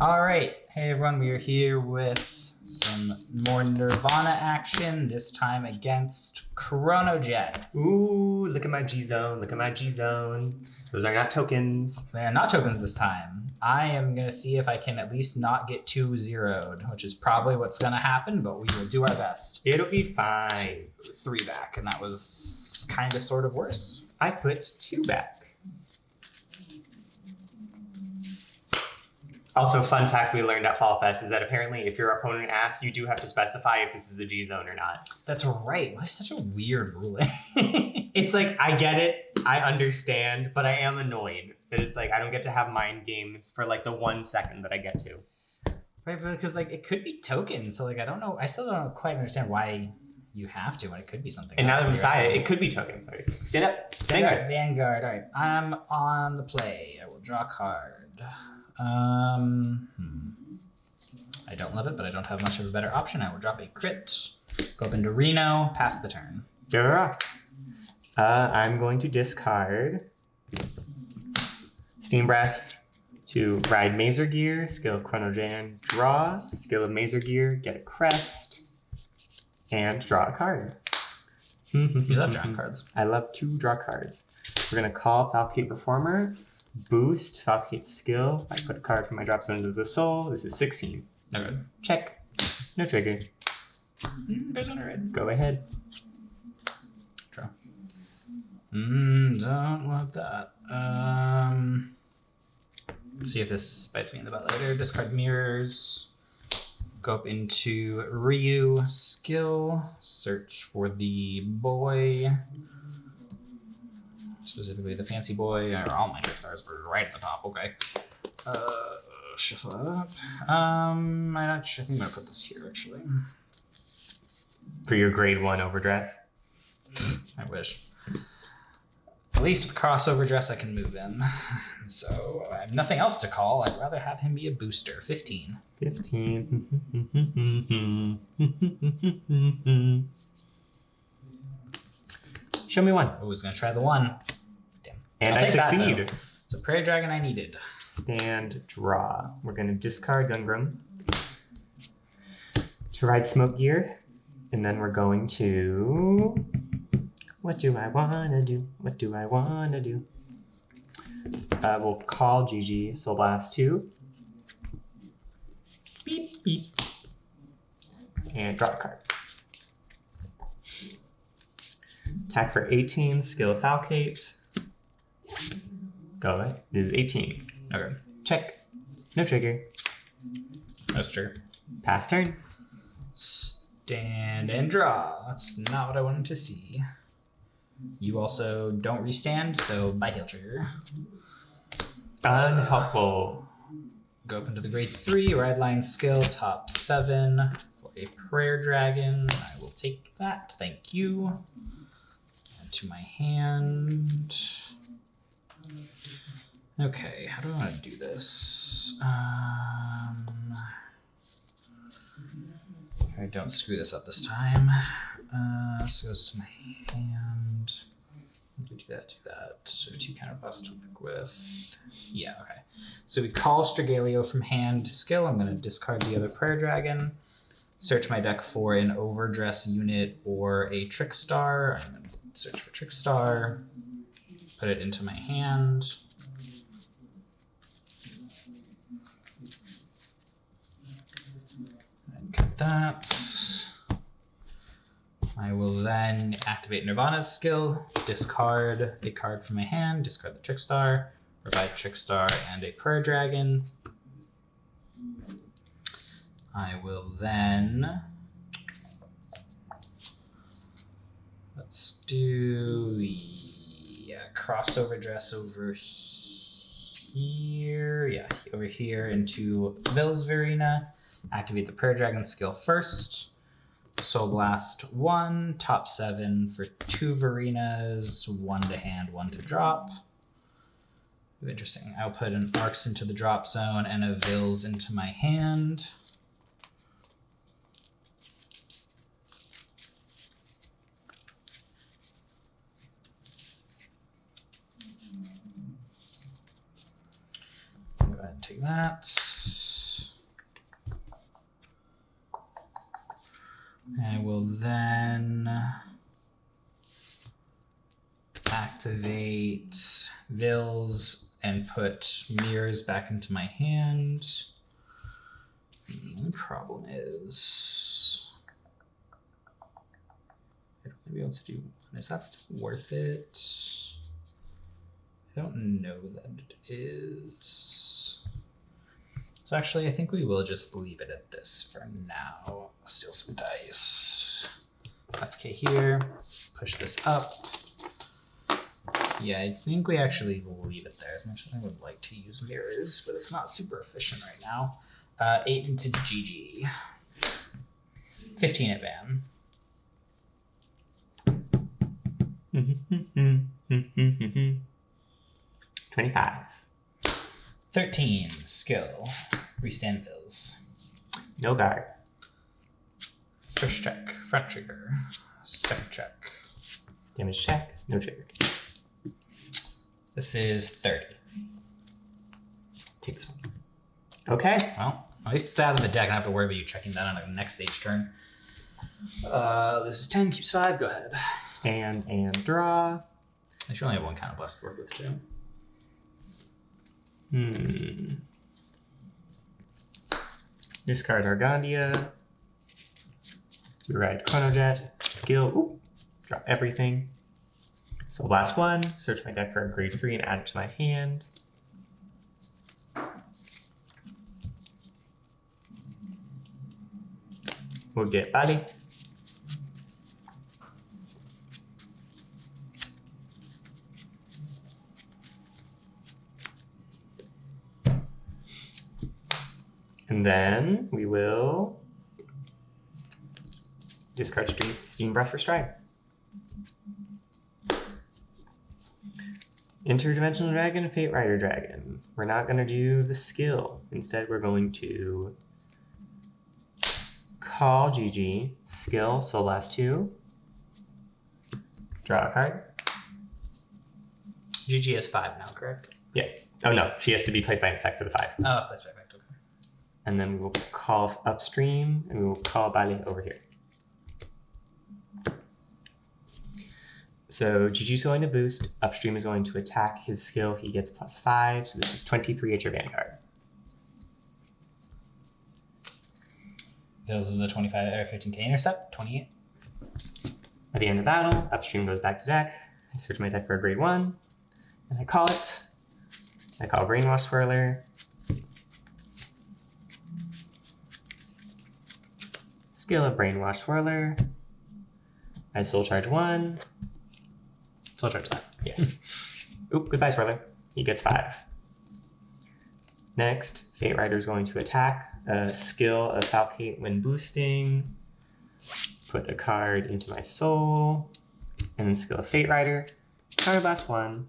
All right. Hey, everyone. We are here with some more Nirvana action, this time against Chronojet. Ooh, look at my G-Zone. Look at my G-Zone. Those are not tokens. They are not tokens this time. I am going to see if I can at least not get 2-0'd, which is probably what's going to happen, but we will do our best. It'll be fine. 3 back, and that was kind of sort of worse. I put 2 back. Also, fun fact we learned at Fall Fest is that apparently if your opponent asks, you do have to specify if this is a G-Zone or not. That's right. That's such a weird ruling. It's like, I get it, I understand, but I am annoyed that it's like I don't get to have mind games for like the 1 second that I get to. Right, because like it could be tokens, so like I don't know. I still don't quite understand why you have to when it could be something. And else. now that we saw it, it could be tokens. Sorry. Stand up. Vanguard. Vanguard. All right. I'm on the play. I will draw a card. I don't love it, but I don't have much of a better option. I will drop a crit. Go up into Reno. Pass the turn. You're off. I'm going to discard Steam Breath to ride Mazer Gear, skill of Chronojet, draw, skill of Mazer Gear, get a crest, and draw a card. You love drawing cards. I love to draw cards. We're going to call Falcate Performer, boost Falcate's skill. I put a card from my drop zone into the soul. This is 16. No good. Check. No trigger. Goes on a red. Go ahead. Draw. Don't love that. Let's see if this bites me in the butt later. Discard mirrors. Go up into Ryu skill. Search for the boy. Specifically the fancy boy. Or all my trick stars were right at the top. Okay. Shuffle that up. I think I'm gonna put this here actually. For your grade 1 overdress. I wish. At least with crossover dress I can move in. So I have nothing else to call. I'd rather have him be a booster. 15. 15. Show me 1. Oh, he's gonna try the 1. Damn. And I'll I take that, succeed. though. It's a prairie dragon I needed. Stand, draw. We're going to discard Gungram to ride Smoke Gear. And then we're going to... What do I want to do? What do I want to do? We'll call GG Soul Blast 2. Beep, beep. And draw a card. Attack for 18, skill Falcate. Go ahead. This is 18. Okay. Check. No trigger. That's true. Pass turn. Stand and draw. That's not what I wanted to see. You also don't restand, so by heal trigger. Unhelpful. Go up into the grade 3, ride line skill, top 7 for a prayer dragon. I will take that. Thank you. Add to my hand. Okay, how do I want to do this? I don't screw this up this time. This goes to my hand. Do that. So 2 counterblast to work with. Yeah, okay. So we call Stragaleo from hand skill. I'm going to discard the other prayer dragon. Search my deck for an overdress unit or a trick star. I'm going to search for trick star. Put it into my hand. Cut that. I will then activate Nirvana's skill, discard a card from my hand, discard the Trickstar, provide Trickstar and a Prayer Dragon. I will then, let's do, crossover dress over here. Yeah, over here into Ville's Verena. Activate the Prayer Dragon skill first. Soul Blast 1, top 7 for 2 Verenas, 1 to hand, 1 to drop. Ooh, interesting. I'll put an Arcs into the drop zone and a Vils into my hand. Go ahead and take that. I will then activate Vills and put mirrors back into my hand. The only problem is I'd only be able to do one. Is that still worth it? I don't know that it is. So actually, I think we will just leave it at this for now. Steal some dice. FK here. Push this up. Yeah, I think we actually leave it there. As much as I would like to use mirrors, but it's not super efficient right now. 8 into GG. 15 at Van. 25. 13, skill. Restand Bills. No guard. First check, front trigger. Second check. Damage check, no trigger. This is 30. Take this one. Okay. Well, at least it's out of the deck. I don't have to worry about you checking that on the next stage turn. Loses 10, keeps 5. Go ahead. Stand and draw. I should only have one kind of blast to work with, too. Discard Argandia. Do ride Chronojet. Skill. Ooh. Drop everything. So last one. Search my deck for a grade 3 and add it to my hand. We'll get Bali. And then we will discard Steam Breath for Stride. Interdimensional Dragon and Fate Rider Dragon. We're not going to do the skill. Instead, we're going to call GG, skill, so last 2. Draw a card. GG has 5 now, correct? Yes. Oh no, she has to be placed by an effect for the 5. Oh, placed by effect, okay. And then we will call upstream, and we will call Bali over here. So GG is going to boost, upstream is going to attack his skill, he gets +5, so this is 23 at your Vanguard. This is a 25 or 15k intercept, 28. At the end of battle, upstream goes back to deck, I search my deck for a grade 1, and I call it. I call Brainwash Swirler. Skill of Brainwash Swirler. I Soul Charge 1. Soul Charge that. Yes. Oop, goodbye, Swirler. He gets 5. Next, Fate Rider is going to attack. Skill of Falcate when boosting. Put a card into my soul. And then skill of Fate Rider. Counterblast 1.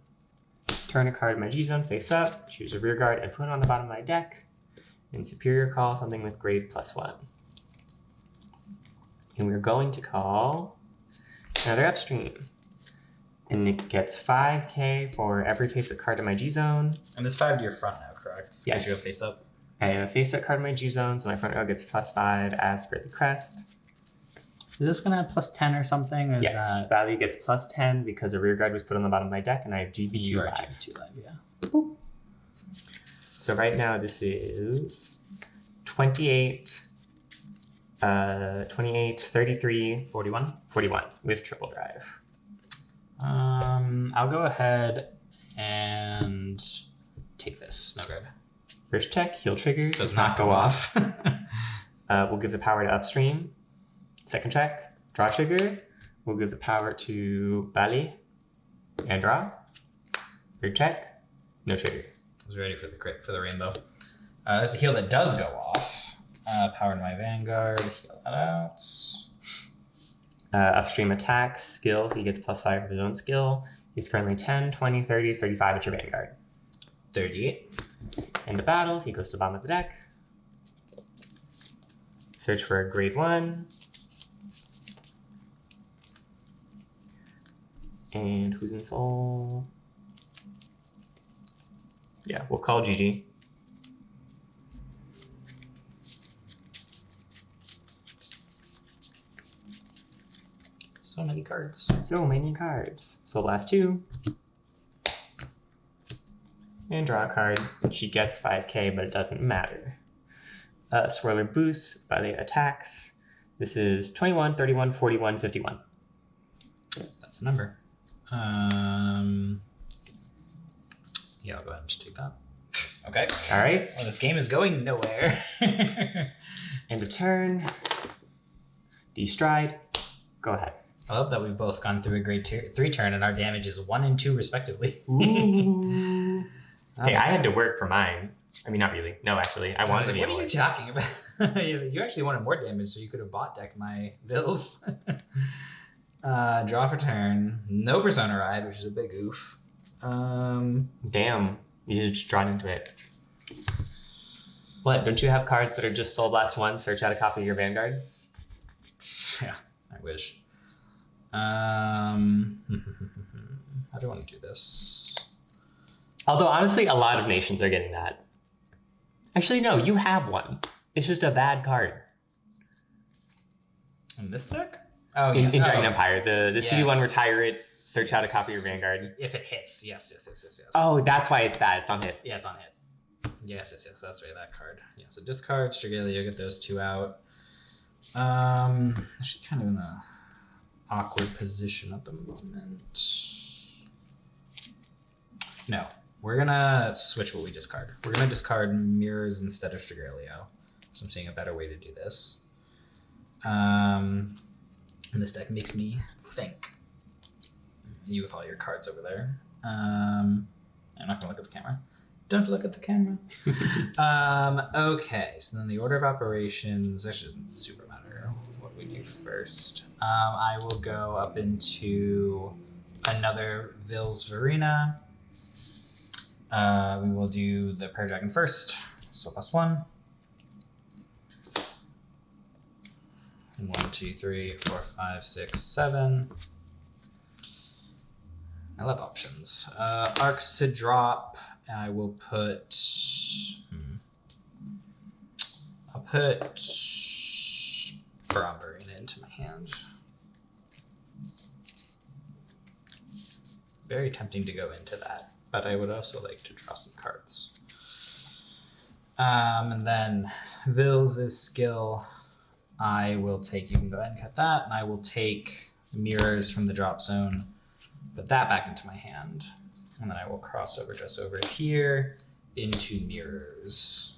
Turn a card in my G-Zone face up. Choose a rear guard and put it on the bottom of my deck. And Superior call something with grade +1. And we're going to call another upstream. And it gets 5k for every face-up card in my G-Zone. And it's 5 to your front now, correct? Yes. You have face up. I have a face-up card in my G-Zone, so my front row gets +5 as per the crest. Is this going to have +10 or something? Or is Yes, value gets +10 because a rear guard was put on the bottom of my deck, and I have GB2 live. GB2 live, yeah. Boop. So right now this is 28, 33, 41? 41 with triple drive. I'll go ahead and take this. No grab. First check, heal trigger. Does not go off. We'll give the power to upstream. Second check, draw trigger. We'll give the power to Bali and draw. Third check, no trigger. I was ready for the crit for the rainbow. There's a heal that does go off. Power to my Vanguard. Heal that out. Upstream attacks, skill. He gets +5 for his own skill. He's currently 10, 20, 30, 35 at your Vanguard. 38. End of battle, he goes to the bottom of the deck. Search for a grade 1. And who's in soul? Yeah, we'll call GG. So many cards. So many cards. Soul Blast 2. And draw a card. She gets 5k, but it doesn't matter. Swirler Boost, Ballet attacks. This is 21, 31, 41, 51. That's a number. Yeah, I'll go ahead and just take that. Okay. All right. Well, this game is going nowhere. End of turn. Destride. Go ahead. I love that we've both gone through a grade 3 turn and our damage is 1 and 2 respectively. Ooh. Hey, I had to work for mine. I mean, not really. No, actually. I wanted to be What able are you to. talking about? You actually wanted more damage, so you could have bot decked my bills. Draw for turn. No Persona Ride, which is a big oof. Damn. You just drawn into it. What? Don't you have cards that are just Soul Blast 1, search out a copy of your Vanguard? Yeah, I wish. How do I want to do this? Although, honestly, a lot of nations are getting that. Actually, no, you have one. It's just a bad card. In this deck? Oh, in yes. Dragon Empire. The Yes. CD1, retire it, search out a copy of your Vanguard. If it hits. Yes. Oh, that's why it's bad. It's on hit. Yeah, it's on hit. Yes. That's right, that card. Yeah, so discard, Strigalia, get those 2 out. Actually kind of in a awkward position at the moment. No, we're gonna switch what we discard. We're gonna discard Mirrors instead of Strigalia. So I'm seeing a better way to do this. And this deck makes me think. You with all your cards over there. I'm not gonna look at the camera. Don't look at the camera. Okay, so then the order of operations actually doesn't super matter what we do first. I will go up into another Vils Verena. We will do the Prayer Dragon first, so +1. 1, 2, 3, 4, 5, 6, 7. I love options. Arcs to drop. I will put. I'll put Barombarina into my hand. Very tempting to go into that, but I would also like to draw some cards. And then Vils' skill. I will take. You can go ahead and cut that, and I will take Mirrors from the drop zone. Put that back into my hand. And then I will cross over just over here into Mirrors.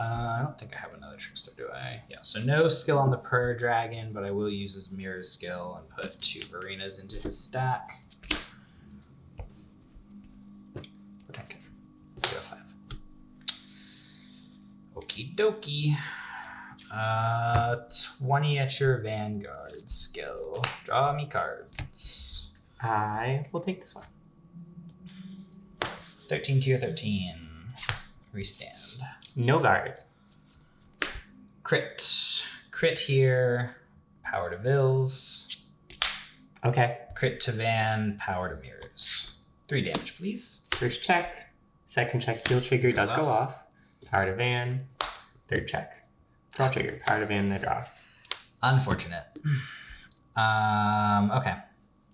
I don't think I have another Trickster, do I? Yeah, so no skill on the Prayer Dragon, but I will use his Mirrors skill and put 2 Verenas into his stack. Protect him. 5. Okie dokie. 20 at your Vanguard skill. Draw me cards. I will take this one. 13 to your 13. Restand. No guard. Crit. Crit here. Power to Vils. Okay. Crit to Van. Power to Mirrors. 3 damage, please. First check. Second check. Heal trigger does go off. Power to Van. Third check. Draw trigger. Power to Van and I draw. Unfortunate. Okay.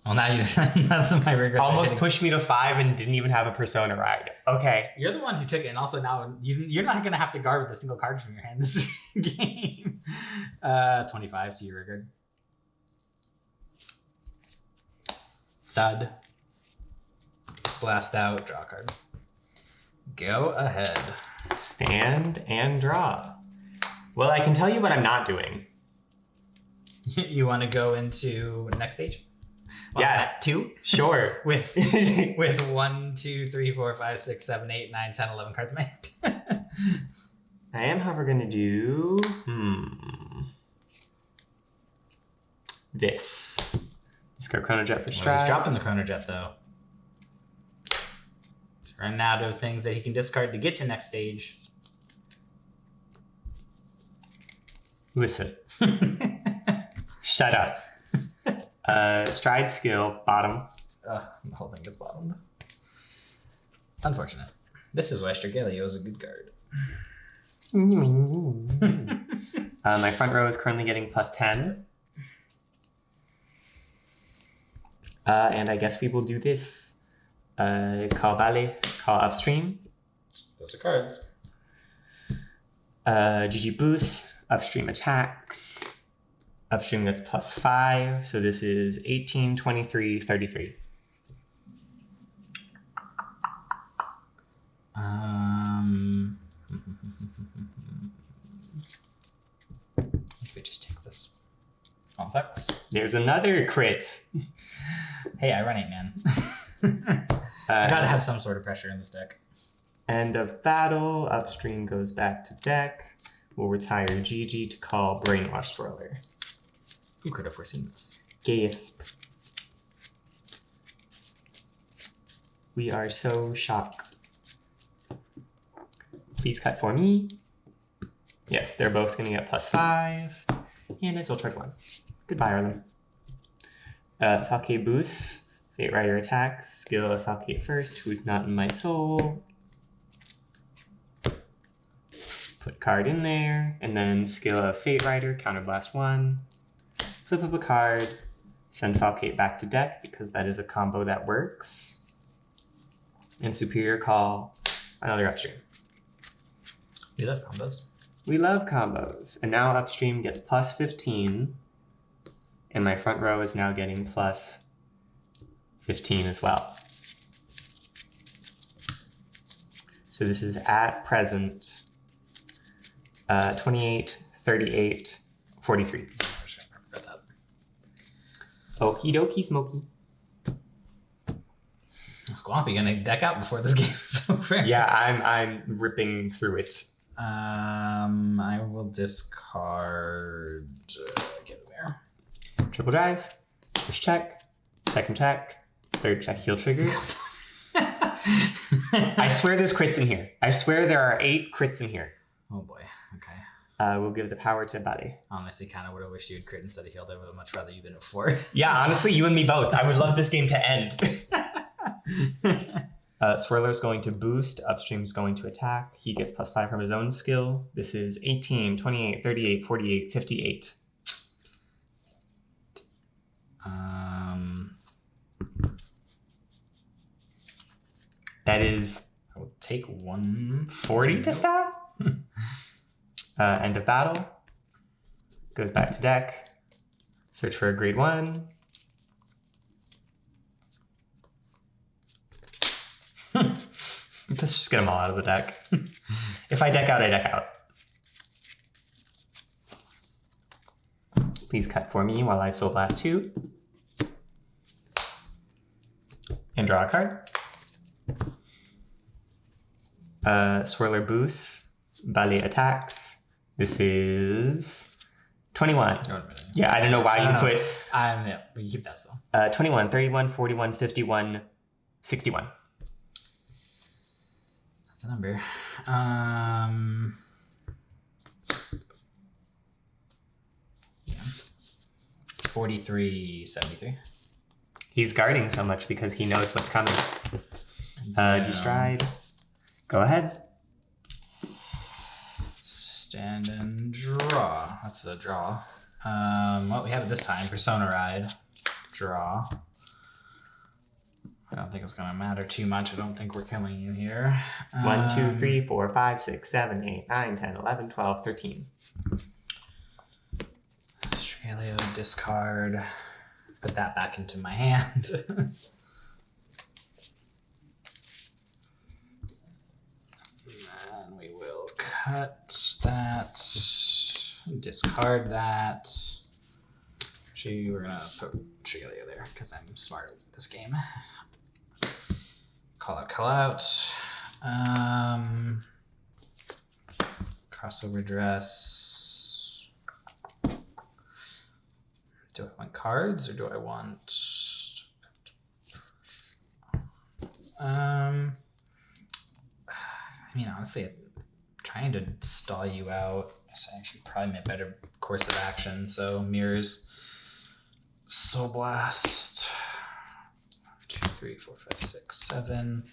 Well, now you none of my regrets. Almost pushed me to 5 and didn't even have a Persona Ride. Okay. You're the one who took it, and also now you're not going to have to guard with a single card from your hand this game. 25 to your regard. Thud. Blast out. Draw a card. Go ahead. Stand and draw. Well, I can tell you what I'm not doing. You want to go into next stage? Well, Yeah. 2? Sure. with 1, 2, 3, 4, 5, 6, 7, 8, 9, 10, 11 cards in my hand. I am, however, going to do this. Just go Chronojet for stride. He's dropping the Chronojet, though. He's running out of things that he can discard to get to next stage. Listen. Shut up. Stride skill, bottom. The whole thing gets bottomed. Unfortunate. This is why Strigalia is a good card. My front row is currently getting +10. And I guess we will do this. Call Valley, call upstream. Those are cards. GG boost, upstream attacks. Upstream gets +5, so this is 18, 23, 33. If we just take this. All effects. There's another crit. Hey, I run 8, man. I gotta have some sort of pressure in this deck. End of battle. Upstream goes back to deck. We'll retire GG to call Brainwash Swirler. Who could have foreseen this? Gasp. We are so shocked. Please cut for me. Yes, they're both going to get +5. And I still charge 1. Goodbye, Arlen. Falke boost. Fate Rider attacks. Skill of Falke at first, who's not in my soul. Put card in there. And then skill of Fate Rider, counterblast 1. Flip up a card. Send Falcate back to deck because that is a combo that works. And Superior Call, another upstream. We love combos. We love combos. And now upstream gets +15. And my front row is now getting +15 as well. So this is at present 28, 38, 43. I'm just gonna forget that. Okie dokie smoky. Squampy gonna deck out before this game is over. Yeah, I'm ripping through it. I will discard. Get where? Triple drive. First check. Second check. Third check. Heal trigger. I swear there's crits in here. I swear there are 8 crits in here. Oh boy. Okay. We'll give the power to Buddy. Honestly, kind of would have wished you would crit instead of healed. I would have much rather you been at 4. Yeah, honestly, you and me both. I would love this game to end. Swirler's going to boost. Upstream's going to attack. He gets +5 from his own skill. This is 18, 28, 38, 48, 58. That is I will take 1. 40 to stop. End of battle. Goes back to deck. Search for a grade 1. Let's just get them all out of the deck. If I deck out, I deck out. Please cut for me while I Soul Blast 2. And draw a card. Swirler boosts. Ballet attacks. This is 21. Oh, wait a minute. Yeah, I don't know why you put... Yeah, we can keep that still. 21, 31, 41, 51, 61. That's a number. 43, 73. He's guarding so much because he knows what's coming. Destride. Go ahead. Stand and draw. That's a draw. What we have at this time, Persona Ride. Draw. I don't think it's going to matter too much. I don't think we're killing you here. 1, 2, 3, 4, 5, 6, 7, 8, 9, 10, 11, 12, 13. Australia, discard. Put that back into my hand. And we will cut that. Discard that. Actually, we're going to put Australia there because I'm smart at this game. Call out. Crossover dress. Do I want cards or do I want... I mean, honestly, I'm trying to stall you out. It's actually probably my better course of action. So mirrors, Soul Blast. 2, 3, 4, 5, 6, 7.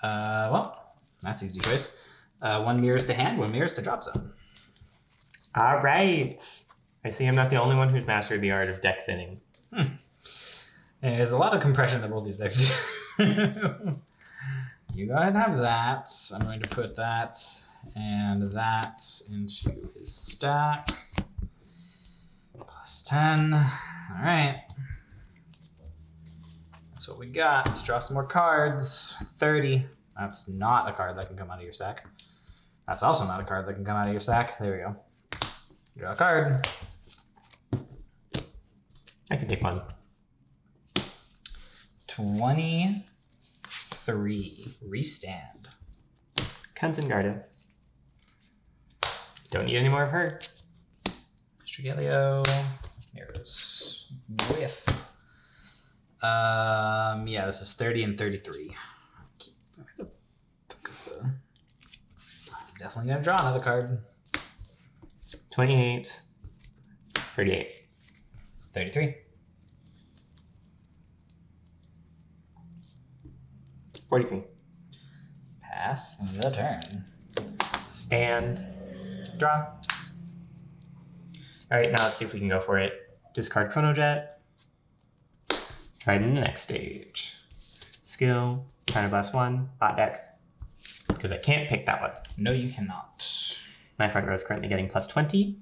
Well, that's easy choice. 1 mirrors to hand, 1 mirrors to drop zone. All right. I see I'm not the only one who's mastered the art of deck thinning. There's a lot of compression that both these decks do. You go ahead and have that. I'm going to put that and that into his stack. Plus 10. All right. That's what we got. Let's draw some more cards. 30. That's not a card that can come out of your stack. That's also not a card that can come out of your stack. There we go. Draw a card. I can take one. 23. Restand. Kanzengarde. Don't need any more of her. Strigelio. Mirrors. With. Yeah, this is 30 and 33. Definitely gonna draw another card. 28. 38. 33. 43. Pass the turn. Stand. Draw. Alright, now let's see if we can go for it. Discard Chronojet. Try it in the next stage. Skill. Counterblast 1. Bot deck. Because I can't pick that one. No, you cannot. My front row is currently getting plus 20.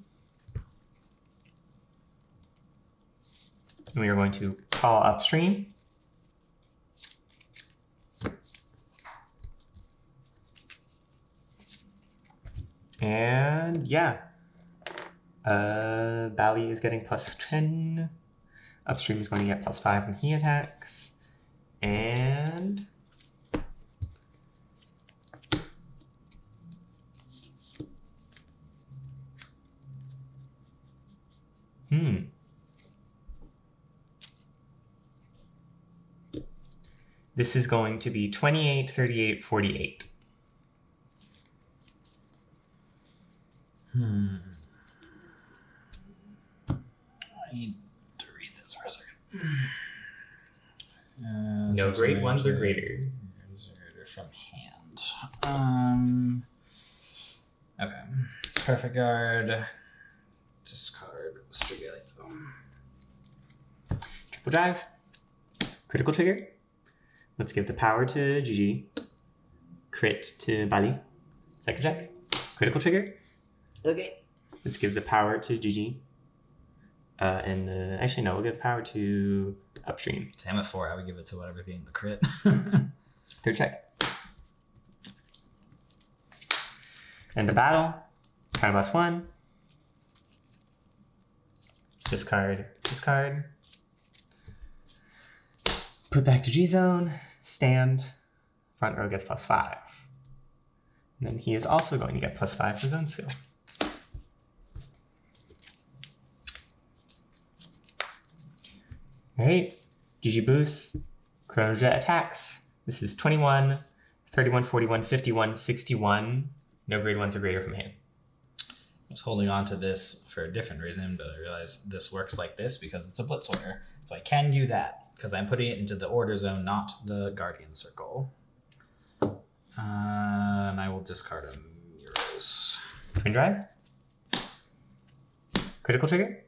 And we are going to call upstream. And yeah. Bally is getting plus 10. Upstream is going to get plus 5 when he attacks. And this is going to be 28, 38, 48. I need to read this for a second. No great ones are greater. From hand. Okay. Perfect guard. Discard. Strigelio. Triple drive. Critical trigger. Let's give the power to GG. Crit to Bali. Second check. Critical trigger. Okay. Let's give the power to GG. Actually, no, we'll give power to upstream. Damn it, 4. I would give it to whatever being the crit. Third check. End the battle. Counterblast 1. Discard. Discard. Put back to G zone. Stand. Front row gets plus 5. And then he is also going to get plus 5 for zone skill. Alright, GG boosts, Chronojet attacks. This is 21, 31, 41, 51, 61. No grade 1s or greater from hand. I was holding on to this for a different reason, but I realized this works like this because it's a blitz order. So I can do that because I'm putting it into the order zone, not the guardian circle. And I will discard a Muros. Twin drive. Critical trigger.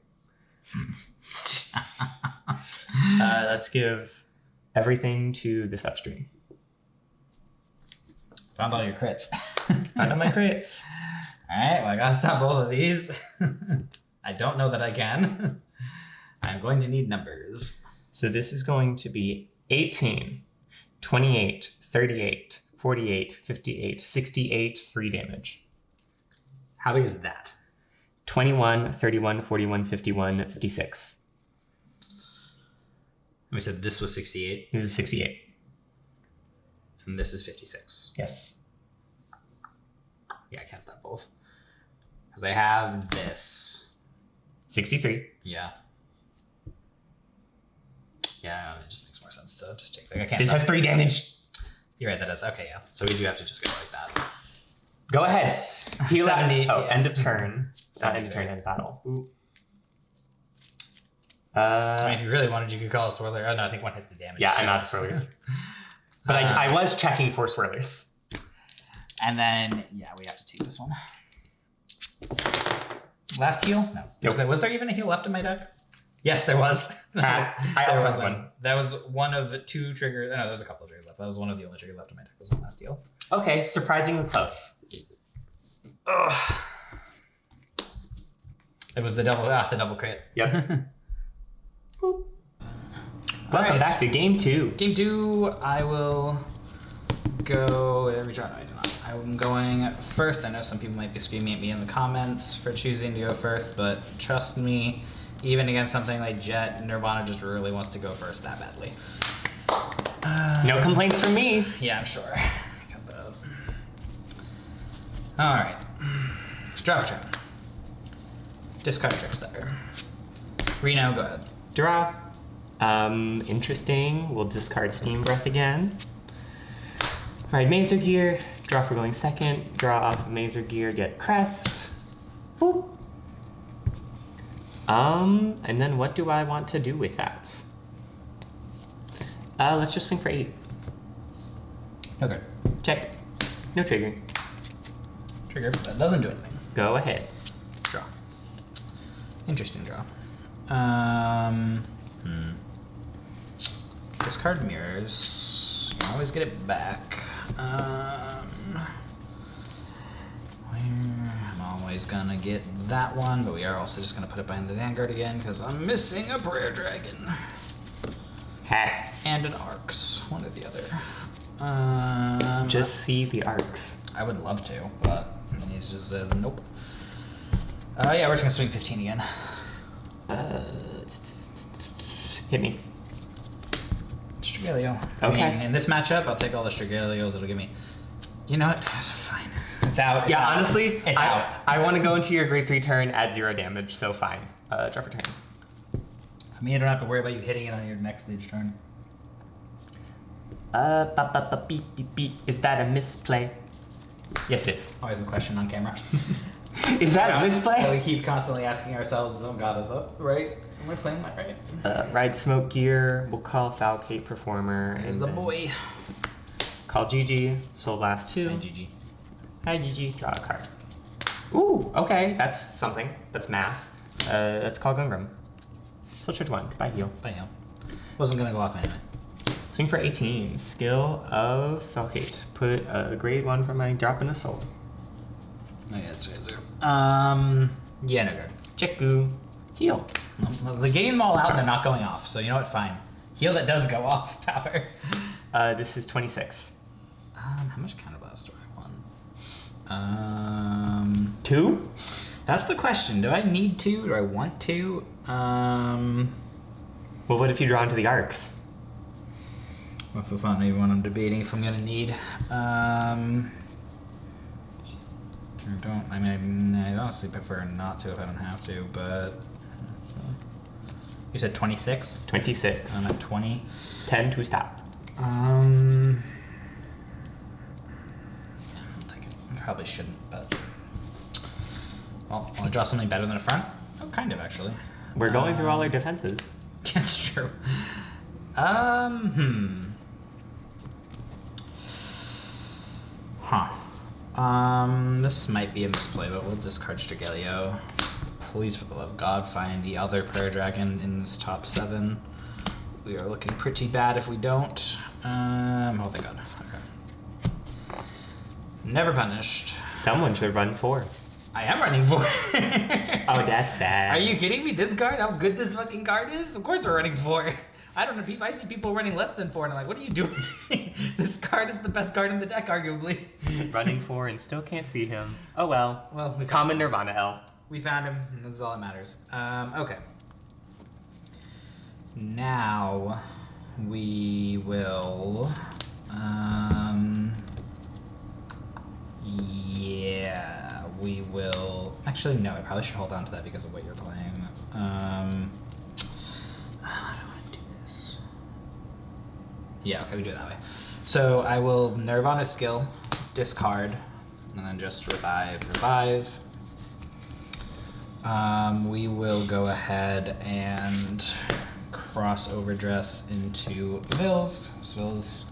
Let's give everything to this upstream. Found all your crits. Found all my crits. Alright, well I gotta stop both of these. I don't know that I can. I'm going to need numbers. So this is going to be 18, 28, 38, 48, 58, 68, 3 damage. How big is that? 21, 31, 41, 51, 56. We said this was 68. This is 68. And this is 56. Yes. Yeah, I can't stop both. Because I have this. 63. Yeah. Yeah, it just makes more sense to just take that. I can't This stop has 3 damage. You're right, that does. Okay, yeah. So we do have to just go like that. Go ahead. Heal 70. Oh, Yeah. end of turn. Not end of 70. turn, end of battle. Ooh. I mean, if you really wanted, you could call a swirler. Oh, no, I think 1 hit the damage. Yeah, I'm not swirlers. But I was checking for swirlers. And then, yeah, we have to take this one. Last heal? No. Nope. Was there even a heal left in my deck? Yes, there was. I There also was have one. That was one of 2 triggers. No, there was a couple of triggers left. That was one of the only triggers left in my deck. Was one last deal. Okay, surprisingly close. Ugh. It was the double crit. Yep. All Welcome right. back to game 2. Game 2, I will go. Every turn, I do not. I'm going first. I know some people might be screaming at me in the comments for choosing to go first, but trust me, even against something like Jet, Nirvana just really wants to go first that badly. No complaints from me. Yeah, I'm sure. Cut that up. All right. Draw for turn. Discard Trickstar. Reno, go ahead. Draw. Interesting. We'll discard Steam Breath again. Ride Mazer Gear. Draw for going second. Draw off of Mazer Gear. Get Crest. Whoop. And then what do I want to do with that? Let's just swing for 8. Okay. Check. No trigger. Trigger. That doesn't do anything. Go ahead. Draw. Interesting draw. Discard mirrors. You can always get it back. I'm always gonna get that one, but we are also just gonna put it behind the Vanguard again because I'm missing a Prayer Dragon. Hat. And an Arcs. One or the other. Just see the arcs. I would love to, but he just says nope. Yeah, we're just gonna swing 15 again. Hit me. Strigelio. Okay. I mean, in this matchup, I'll take all the Strigelios it'll give me. You know what? Fine. It's out. It's Yeah, out. honestly, It's out. I want to go into your grade 3 turn, add 0 damage, so fine. Draw for turn. I mean, you don't have to worry about you hitting it on your next stage turn. Beep, beep, beep. Is that a misplay? Yes, it is. Always a question on camera. Is that a We misplay? keep constantly asking ourselves, oh god, is that right? Am I playing that right? Ride Smoke Gear. We'll call Falcate Performer. There's and the then boy. Call GG. Soul Blast 2. And GG. Hi, GG. Draw a card. Ooh, okay. That's something. That's math. Let's call Gungram. Full charge 1. Goodbye, heal. Bye now. Wasn't gonna go off anyway. Swing for 18. Skill of Falcate. Put a grade 1 for my drop in a soul. Oh yeah, that's right. Yeah, no guard. Cheku. Heal. They're getting them all out and they're not going off, so you know what? Fine. Heal that does go off, power. This is 26. How much counterblast do I want? 2? That's the question. Do I need to? Do I want to? Well, what if you draw into the arcs? That's not even what I'm debating if I'm gonna need. I honestly prefer not to if I don't have to, but you said 26? 26. I'm at 20. 10 to stop. Yeah, I'll take it. I probably shouldn't, but well, want to draw something better than a front? Oh, kind of actually. We're going through all our defenses. That's true. This might be a misplay, but we'll discard Strigelio. Please, for the love of God, find the other Prayer Dragon in this top 7. We are looking pretty bad if we don't. Oh, thank God. Okay. Never punished. Someone should run 4. I am running 4. Oh, that's sad. Are you kidding me? This card? How good this fucking card is? Of course we're running 4. I don't know. I see people running less than 4, and I'm like, what are you doing? This card is the best card in the deck, arguably. Running 4 and still can't see him. Oh well. Well, we Common Nirvana L. We found him, and that's all that matters. Okay. Now we will. Yeah, we will. Actually, no. I probably should hold on to that because of what you're playing. How do I do this? Yeah, okay, we do it that way. So I will Nirvana skill, discard, and then just revive. We will go ahead and cross overdress into Vils. Vils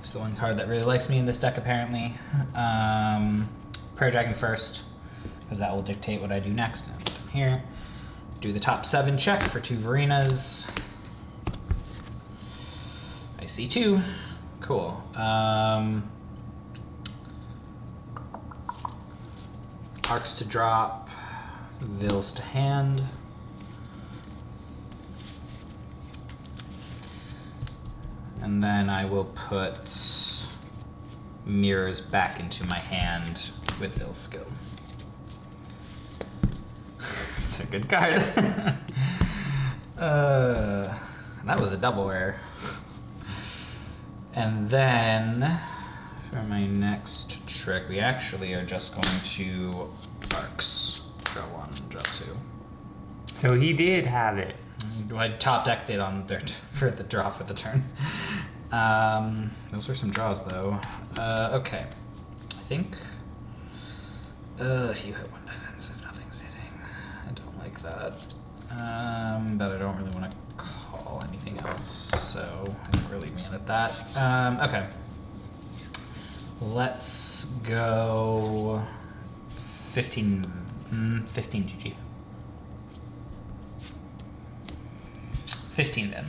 is the one card that really likes me in this deck, apparently. Prayer Dragon first, because that will dictate what I do next. And here. do the top 7 check for 2 Varinas. I see 2. Cool. Arcs to drop, Vils to hand. And then I will put mirrors back into my hand with Vils skill. It's a good card. That was a double rare. And then for my next trick, we actually are just going to arcs. Draw 1, draw 2. So he did have it. I top decked it on for the draw for the turn. Those were some draws though. Okay. I think if you hit 1 defensive, nothing's hitting. I don't like that. But I don't really want to call anything else, so I think we're leaving it at that. Okay. Let's go 15 GG. 15 then.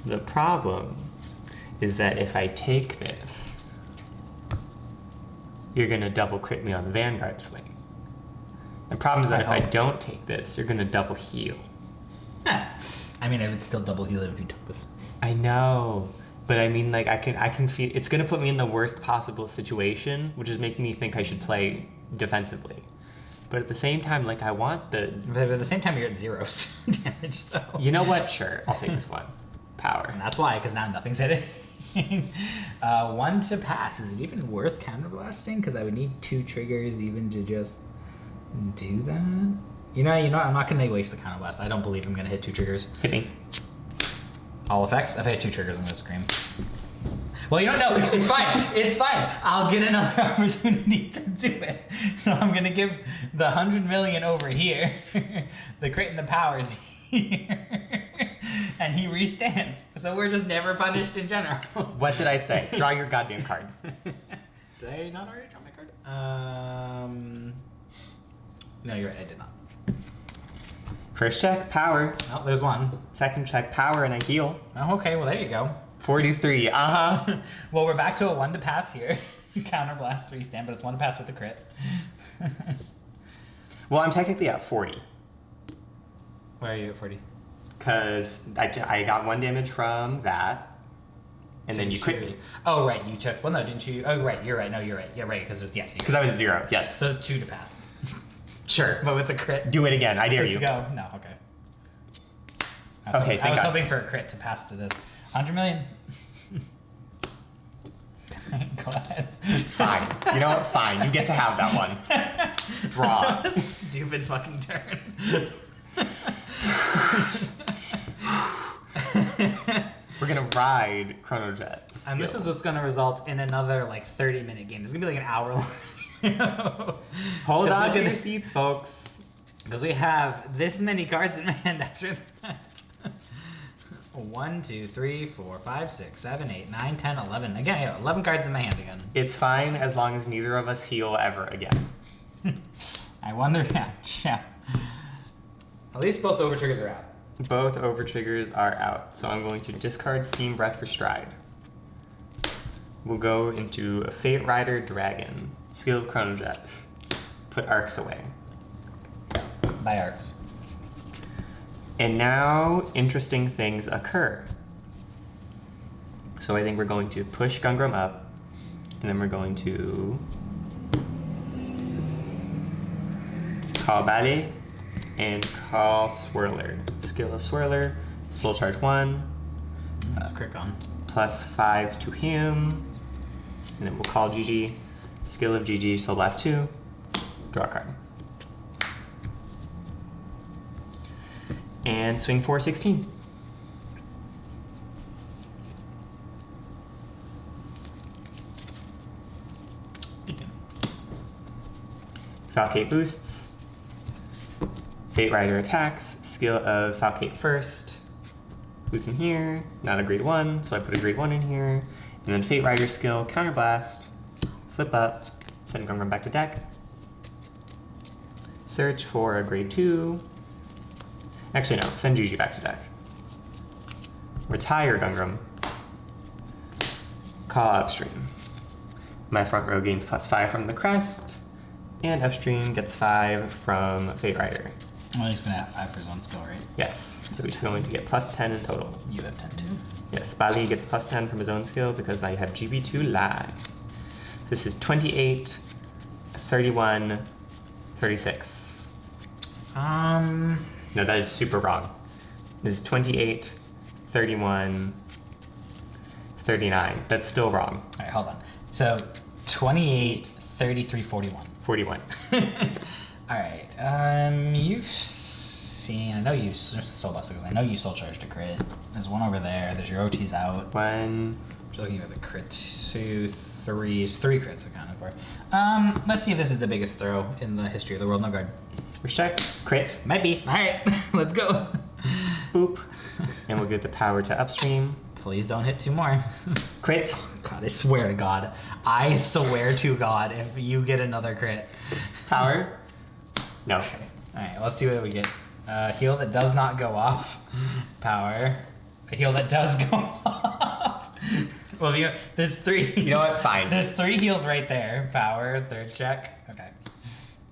The problem is that if I take this, you're gonna double crit me on the Vanguard swing. The problem is that if I don't take this, you're gonna double heal. I mean, I would still double heal it if you took this. I know, but I mean, like I can feel it's gonna put me in the worst possible situation, which is making me think I should play defensively. But at the same time, like I want the. But at the same time, you're at 0 damage. So. You know what? Sure, I'll take this one. Power. And that's why, because now nothing's hitting. 1 to pass. Is it even worth counterblasting? Because I would need 2 triggers even to just do that. You know. I'm not gonna waste the counterblast. I don't believe I'm gonna hit 2 triggers. Hit me. All effects. If I hit 2 triggers, I'm gonna scream. Well, you don't know. It's fine. It's fine. I'll get another opportunity to do it. So I'm gonna give the 100 million over here, the crit and the powers here, and he restands. So we're just never punished in general. What did I say? Draw your goddamn card. Did I not already draw my card? No, you're right. I did not. First check, power. Oh, there's 1. Second check, power, and I heal. Oh, okay. Well, there you go. 43. Well, we're back to a 1 to pass here. Counterblast restand, but it's 1 to pass with the crit. Well, I'm technically at 40. Where are you at 40? Because I got 1 damage from that, and then you crit me. Oh, right. You took. Well, no, didn't you? Oh, right. You're right. No, you're right. Yeah, right. Because yes. Because I was at 0. Yes. So 2 to pass. Sure, but with the crit. Do it again. I dare you. Let's go. No. Okay. I was hoping for a crit to pass to this. 100 million. Go ahead. Fine. You know what? Fine. You get to have that one. Draw. Stupid fucking turn. We're gonna ride Chronojet. And this is what's gonna result in another like 30-minute game. It's gonna be like an hour long. Hold on to your seats, folks. Because we have this many cards in my hand after that. 1, 2, 3, 4, 5, 6, 7, 8, 9, 10, 11. Again, yeah, 11 cards in my hand again. It's fine as long as neither of us heal ever again. I wonder, yeah. At least both over triggers are out. Both over triggers are out. So I'm going to discard Steam Breath for Stride. We'll go into a Fate Rider Dragon. Skill of Chronojet. Put arcs away. By arcs. And now interesting things occur. So I think we're going to push Gungrum up, and then we're going to call Ballet and call Swirler. Skill of Swirler, Soul Charge 1. That's a crit on. +5 to him. And then we'll call GG. Skill of GG, Soul Blast 2. Draw a card. And swing 416. Falcate boosts. Fate Rider attacks. Skill of Falcate first. Who's in here? Not a grade 1, so I put a grade 1 in here. And then Fate Rider skill, Counterblast. Flip up. Send Gungram back to deck. Search for a grade 2. Actually, no. Send Gigi back to deck. Retire Gungram. Call upstream. My front row gains +5 from the crest, and upstream gets 5 from Fate Rider. Well, he's gonna have 5 for his own skill, right? Yes, so he's going to get +10 in total. You have 10 too. Yes, Bali gets +10 from his own skill because I have GB2 Lie. This is 28, 31, 36. No, that is super wrong. This is 28, 31, 39. That's still wrong. All right, hold on. So 28, 33, 41. 41. All right. You've seen. I know you soul busted because I know you soul charged a crit. There's one over there. There's your OT's out. One. I'm just looking at the crit. 2, 3. 3 crits accounted for. Let's see if this is the biggest throw in the history of the world. No guard. First check. Crit. Might be. All right. Let's go. Boop. And we'll give the power to upstream. Please don't hit 2 more. Crit. God, I swear to God. I swear to God, if you get another crit. Power. No. Okay. All right, let's see what we get. Heal that does not go off. Power. A heal that does go off. Well, there's 3. You know what? Fine. There's 3 heals right there. Power, 3rd check. Okay.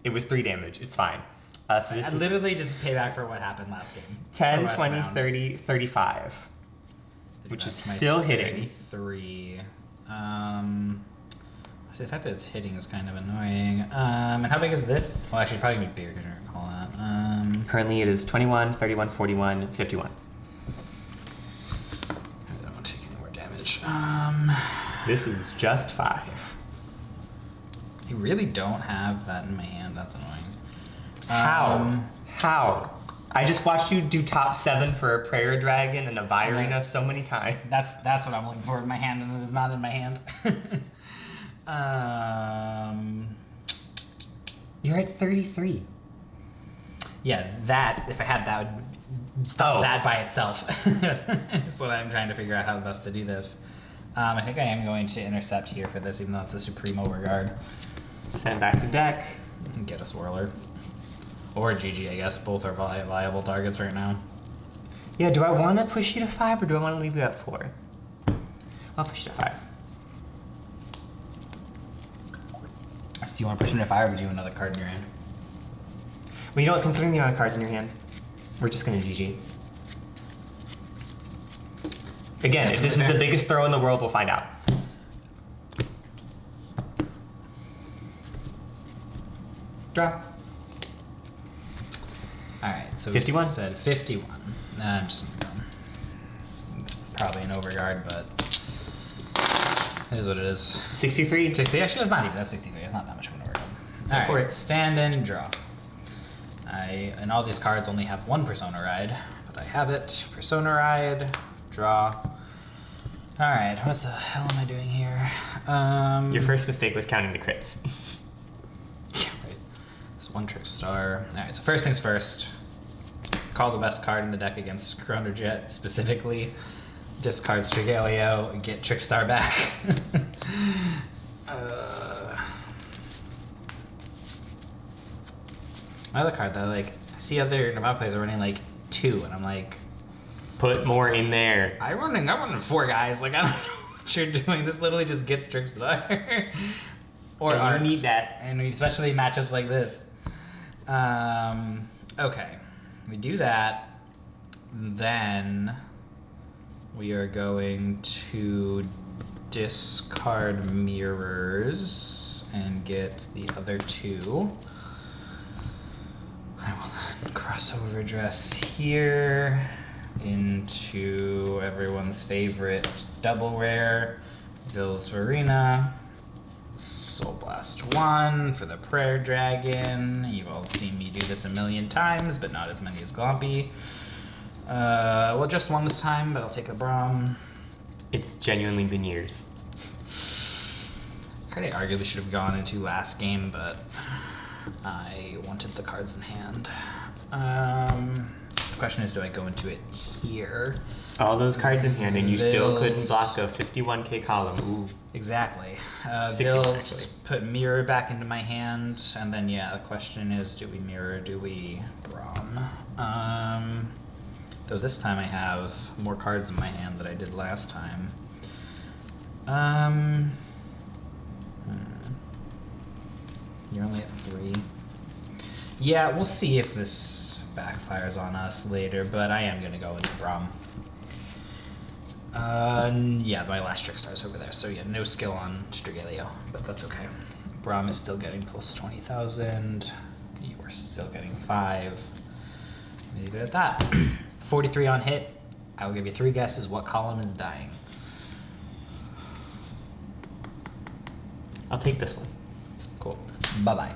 It was 3 damage. It's fine. So this I is literally just payback for what happened last game. 10, Last 20, round. 30, 35. Which is still hitting. 33. See, the fact that it's hitting is kind of annoying. And how big is this? Well, actually, probably be bigger because you're gonna call that. Currently it is 21, 31, 41, 51. I don't want to take any more damage. This is just 5. You really don't have that in my hand. That's annoying. How? How? I just watched you do top 7 for a Prayer Dragon and a Virina so many times. That's what I'm looking for in my hand, and it is not in my hand. You're at 33. Yeah, that, if I had that, would stop that by itself. That's what I'm trying to figure out how best to do this. I think I am going to intercept here for this, even though it's a Supreme Overguard. Send back to deck. And get a Swirler. Or GG, I guess. Both are viable targets right now. Yeah, do I want to push you to 5 or do I want to leave you at 4? I'll push you to 5. So do you want to push him to 5 or do you want another card in your hand? Well, you know what? Considering the amount of cards in your hand, we're just going to GG. Again, if this is the biggest throw in the world, we'll find out. Draw. Alright, so 51? we said 51. Nah, I'm just gonna go. It's probably an overguard, but it is what it is. 63. 60, actually, it's not even. That's 63. It's not that much of an overguard. for Alright, it. stand and draw. And all these cards only have 1 Persona Ride, but I have it. Persona Ride, draw. Alright, what the hell am I doing here? Your first mistake was counting the crits. Yeah, right. It's 1 Trick Star. Alright, so first things first. Call the best card in the deck against Chronojet, specifically. Discard Strigalio, get Trickstar back. My other card that I see other Nirvana players are running 2, and I'm like, Put more in there. I'm running 4 guys. I don't know what you're doing. This literally just gets Trickstar. Or And you Arts. need that. And especially matchups like this. Okay. We do that. Then we are going to discard mirrors and get the other 2. I will then crossover dress here into everyone's favorite double rare, Ville's Verena. Soul Blast 1 for the Prayer Dragon. You've all seen me do this a million times, but not as many as Glompy. Well, just 1 this time, but I'll take a Braum. It's genuinely been years. Card I arguably should have gone into last game, but I wanted the cards in hand. The question is, do I go into it here? All those cards in hand and you still couldn't Bills. block a 51k column. Ooh. Exactly. 60, Bill's actually. put mirror back into my hand, and then yeah, the question is, do we mirror? Do we Rom? Though this time I have more cards in my hand than I did last time. You're only at 3. Yeah, we'll see if this backfires on us later, but I am gonna go with Brom. Yeah, my last trick star's over there, so yeah, no skill on Strigelio, but that's okay. Brom is still getting plus 20,000. You are still getting 5. Leave it at that. 43 on hit. I will give you 3 guesses what column is dying. I'll take this one. Cool. Bye-bye.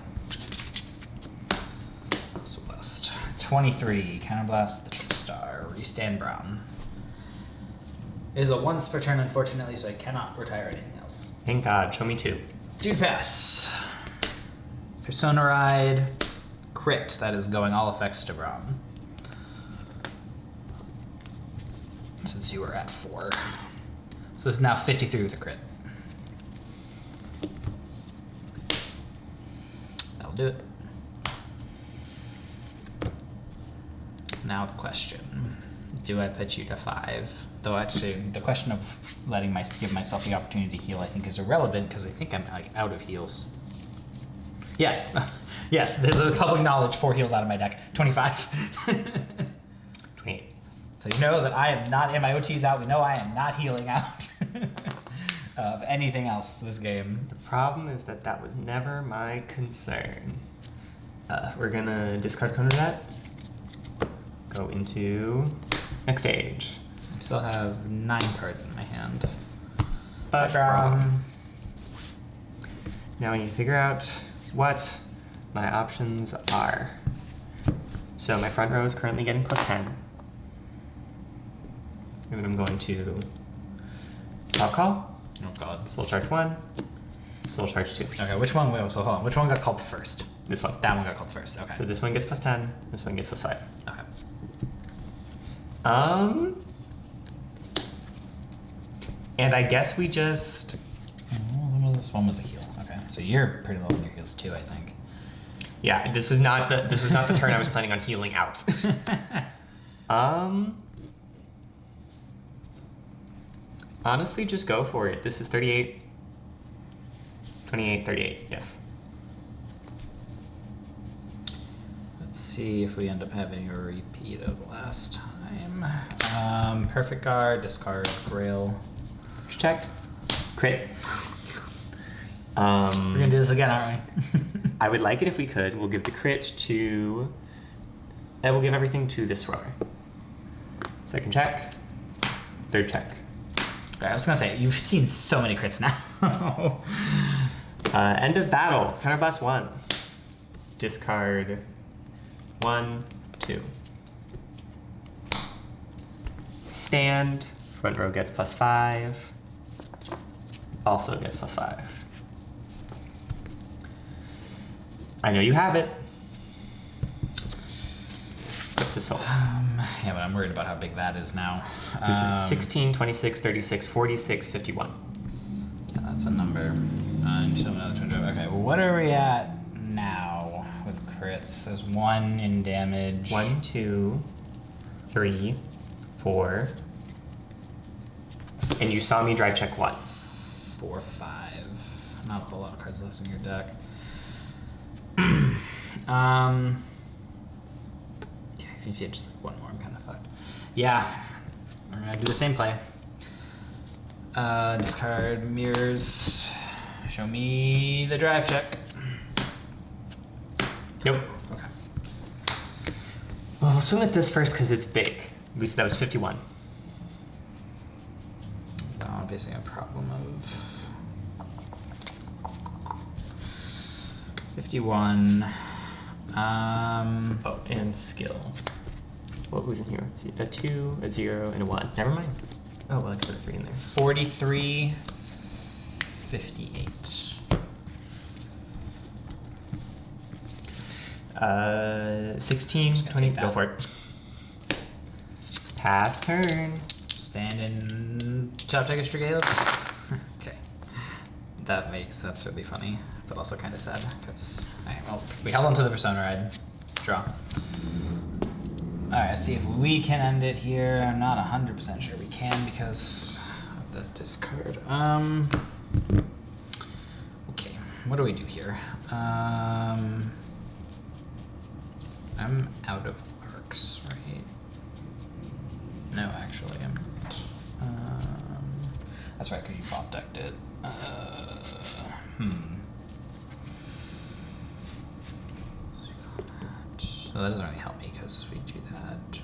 Celeste. 23. Counterblast the Trick Star. Restand Brown. It is a once per turn, unfortunately, so I cannot retire anything else. Thank God. Show me 2. Dude pass. Persona Ride. Crit. That is going all effects to Brown. Since you were at 4. So this is now 53 with a crit. That'll do it. Now the question. Do I put you to 5? Though actually, the question of give myself the opportunity to heal, I think, is irrelevant because I think I'm like out of heals. Yes, yes. There's a public knowledge 4 heals out of my deck. 25. 28. So you know that I am not in my OTs out. We know I am not healing out of anything else this game. The problem is that that was never my concern. We're gonna discard Chronojet. Go into next stage. I still have 9 cards in my hand. But now I need to figure out what my options are. So my front row is currently getting plus 10. And then I'm going to Top Call, Oh god. Soul Charge 1, Soul Charge 2. Okay, which one? Wait, so hold on. Which one got called first? This one. That one got called first. Okay. So this one gets plus 10, this one gets plus 5. Okay. And I guess we just... Oh, this one was a heal. Okay, so you're pretty low on your heals too, I think. Yeah, this was not the turn I was planning on healing out. Honestly, just go for it. This is 38, 28, 38, yes. Let's see if we end up having a repeat of last time. Perfect guard, discard, grail. Check. Crit. We're gonna do this again, aren't we? I would like it if we could. We'll give the crit to... we'll give everything to this rower. Second check. Third check. I was gonna say, you've seen so many crits now. End of battle. Counterblast 1. Discard 1, 2. Stand. Front row gets plus 5. Also gets plus 5. I know you have it. Flip to soul. Yeah, but I'm worried about how big that is now. This is 16, 26, 36, 46, 51. Yeah, that's a number. Okay, well, what are we at now with crits? There's 1 in damage. 1, 2, 3, 4. And you saw me drive check 1. 4, 5. Not a whole lot of cards left in your deck. Yeah, if you did just one more, I'm kind of fucked. Yeah, I'm gonna do the same play. Discard mirrors. Show me the drive check. Nope. Okay. Well, we'll swing with this first because it's big. At least that was 51. Obviously, a problem of 51. Oh, and skill. What was in here? A 2, a 0, and a 1. Never mind. Oh, well, I can put a 3 in there. 43, 58. 16, Just gonna 20, take that. go for it. Pass turn. Stand in top deck of Strigelio. Okay. That's really funny, but also kind of sad because well, we held on to the Persona ride. Draw. All right, let's see if we can end it here. I'm not 100% sure we can because of the discard. Okay, what do we do here? I'm out of arcs, right? No, actually, I'm not. That's right, because you pop decked it. So that doesn't really help me because we do that.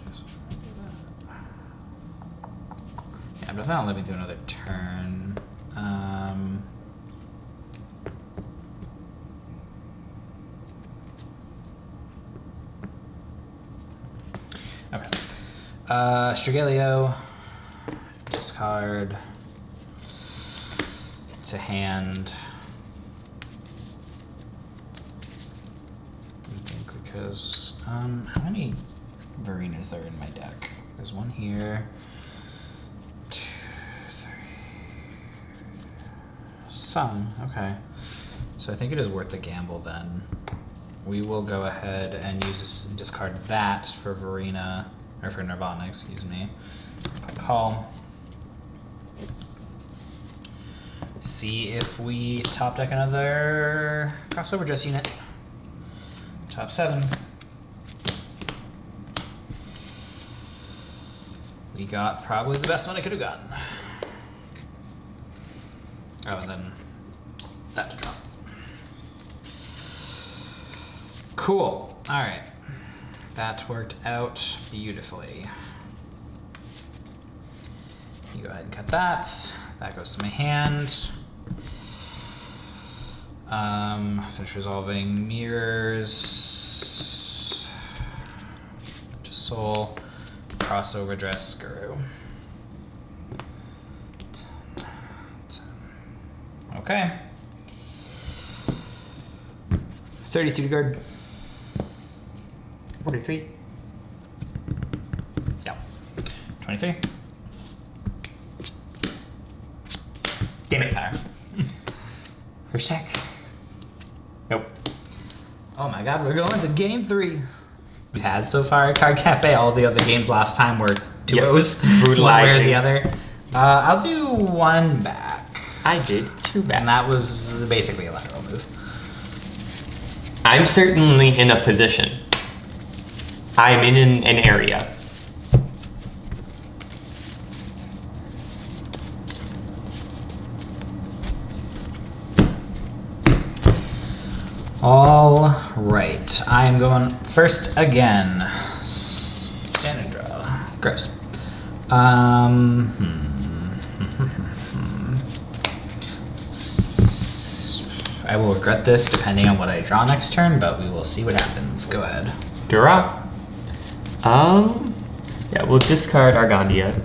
Yeah, I'm definitely not living through another turn. Okay. Strigelio, discard to hand. I think because how many Varenas are in my deck? There's one here. 2, 3. Some. Okay. So I think it is worth the gamble then. We will go ahead and discard that for Varena, or for Nirvana, excuse me. Call. See if we top deck another crossover dress unit. Top 7. We got probably the best one I could have gotten. Oh, and then that to drop. Cool. All right. That worked out beautifully. You go ahead and cut that. That goes to my hand. Finish resolving mirrors. To soul. Crossover dress Guru. Okay. 32 to guard. 43. Yeah. 23. Damn it. Power. First check. Nope. Oh my god, we're going to game 3. We had so far at Card Cafe. All the other games last time were 2-0s. Brutalizing. One way or the other. I'll do 1 back. I did 2 back. And that was basically a lateral move. I'm certainly in a position. I'm in an area. All right, I am going first again. Stand and draw. Gross. I will regret this depending on what I draw next turn, but we will see what happens. Go ahead. Draw. Yeah, we'll discard Argandia.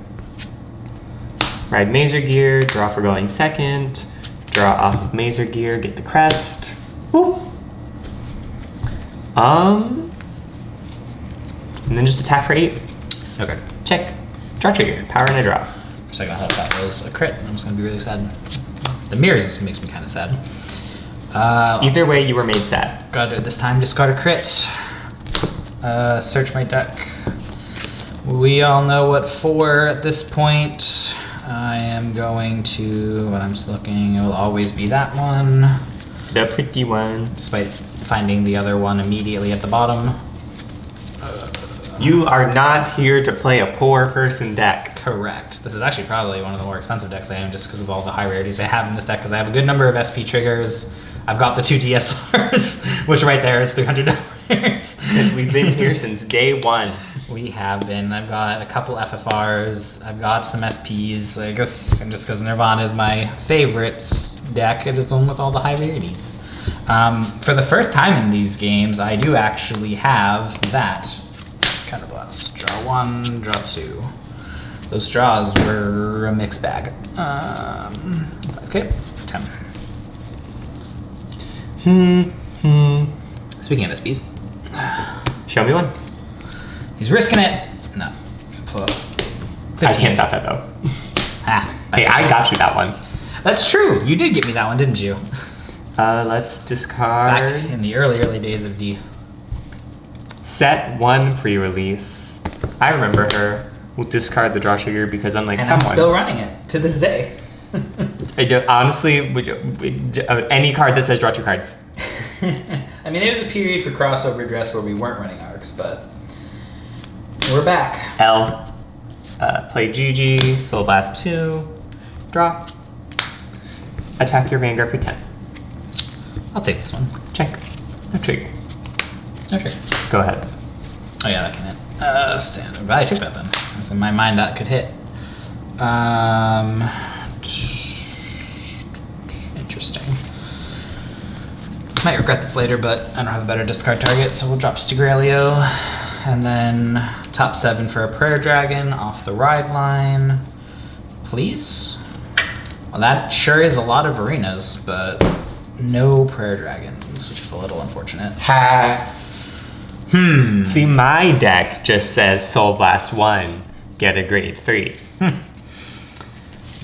Ride Mazer Gear, draw for going second. Draw off Mazer Gear, get the crest. Woo. And then just attack for 8. Okay. Check. Draw trigger. Power and a draw. For a second, I thought that was a crit. I'm just gonna be really sad. The mirrors makes me kind of sad. Either way, you were made sad. Gotta do it this time. Discard a crit. Search my deck. We all know what for at this point. I am going to, when I'm just looking, it will always be that one. The pretty one. Despite finding the other one immediately at the bottom. You are not here to play a poor person deck. Correct. This is actually probably one of the more expensive decks I am just because of all the high rarities I have in this deck because I have a good number of SP triggers. I've got the 2 DSRs, which right there is $300. We've been here since day 1. We have been. I've got a couple FFRs. I've got some SPs. I guess and just because Nirvana is my favorite deck, it is the one with all the high rarities. For the first time in these games, I do actually have that. Counterblast. Draw 1, draw 2. Those draws were a mixed bag. Okay, 10. Speaking of SPs. Show me one. He's risking it. No. Pull up. 15. I can't stop that though. Ah, Hey, I got you that one. That's true. You did get me that one, didn't you? Let's discard. Back in the early days of D. Set 1 pre-release. I remember her. We'll discard the draw trigger because unlike And someone. I'm still running it to this day. I do, honestly, any card that says draw 2 cards. I mean, there was a period for crossover dress where we weren't running arcs, but we're back. L. Play GG. Soul Blast 2. Draw. Attack your Vanguard for 10. I'll take this one. Check. No trigger. No trigger. Go ahead. Oh yeah, that can hit. Standard. But I took that then. It was in my mind that could hit. Interesting. Might regret this later, but I don't have a better discard target, so we'll drop Stigrelio. And then top 7 for a Prayer Dragon off the ride line. Please? Well, that sure is a lot of arenas, but no Prayer Dragons, which is a little unfortunate. Ha. See, my deck just says Soul Blast 1, get a grade 3.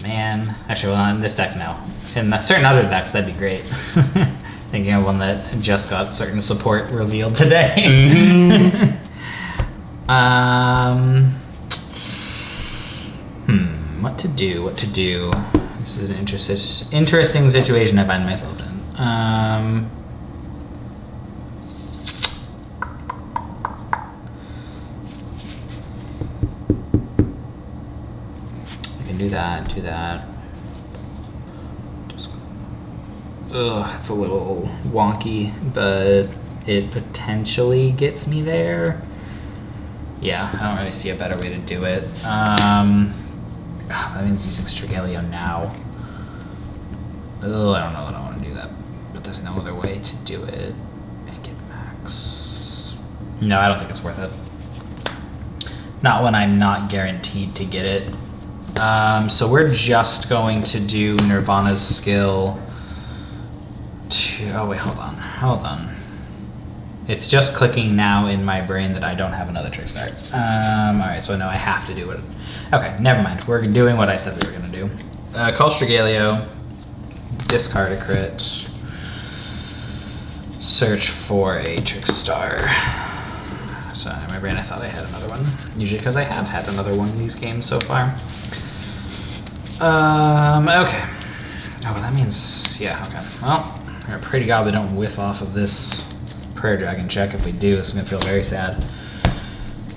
Man, actually, well, in this deck, no. In certain other decks, that'd be great. Thinking of one that just got certain support revealed today. What to do? What to do? This is an interesting situation I find myself in. Do that. Ugh, it's a little wonky, but it potentially gets me there. Yeah, I don't really see a better way to do it. That means using Strigelio now. Ugh, I don't know that I want to do that, but there's no other way to do it and get max. No, I don't think it's worth it. Not when I'm not guaranteed to get it. So we're just going to do Nirvana's skill to, oh wait, hold on. It's just clicking now in my brain that I don't have another trick start. Alright, so no, I have to do it. Okay, never mind. We're doing what I said we were gonna do. Call Strigelio, discard a crit, search for a trick star. So in my brain I thought I had another one. Usually because I have had another one in these games so far. Okay. Oh, well, that means, yeah, okay. Well, I pray to God we don't whiff off of this Prayer Dragon check. If we do, this is gonna feel very sad.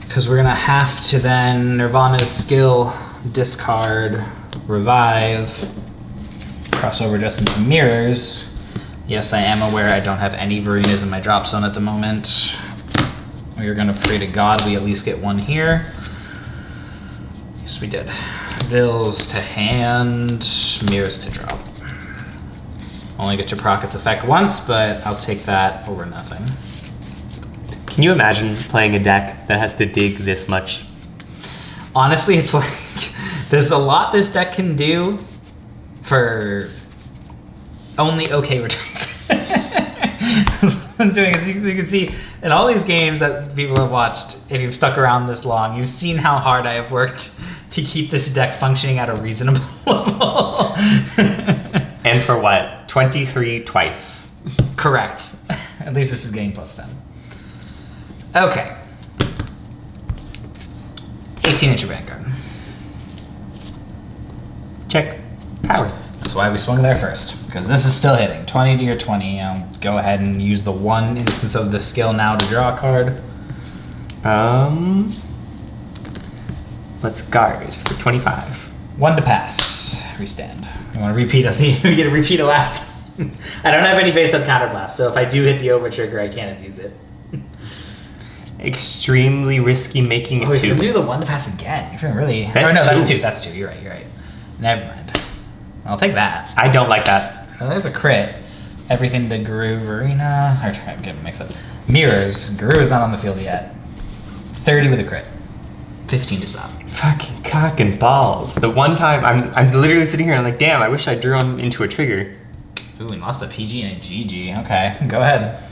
Because we're gonna have to then Nirvana's skill, discard, revive, crossover just into mirrors. Yes, I am aware I don't have any Verenas in my drop zone at the moment. We're gonna pray to God we at least get one here. Yes, we did. Bills to hand, mirrors to drop. Only get your Procket's effect once, but I'll take that over nothing. Can you imagine playing a deck that has to dig this much? Honestly, it's like, there's a lot this deck can do for only okay returns. What I'm doing is you can see in all these games that people have watched, if you've stuck around this long, you've seen how hard I have worked to keep this deck functioning at a reasonable level. And for what? 23 twice. Correct. At least this is getting plus 10. Okay. 18-inch Vanguard. Check. Power. That's why we swung there first, because this is still hitting. 20 to your 20. I'll go ahead and use the one instance of the skill now to draw a card. Let's guard for 25. 1 to pass. Restand. I want to repeat. I see we get to repeat it last time. I don't have any face-up counterblast, so if I do hit the over trigger, I can't abuse it. Extremely risky making Oh, it he's gonna 2. do the 1 to pass again. You're feeling really. That's oh no, that's 2. 2. That's 2. You're right. Never mind. I'll take that. I don't like that. Oh, there's a crit. Everything to Guru, Verena. I'm getting mixed up. Mirrors. Guru is not on the field yet. 30 with a crit. 15 to stop. Fucking cock and balls. The one time I'm literally sitting here and I'm like, damn, I wish I drew on into a trigger. Ooh, we lost a PG and a GG. Okay, go ahead.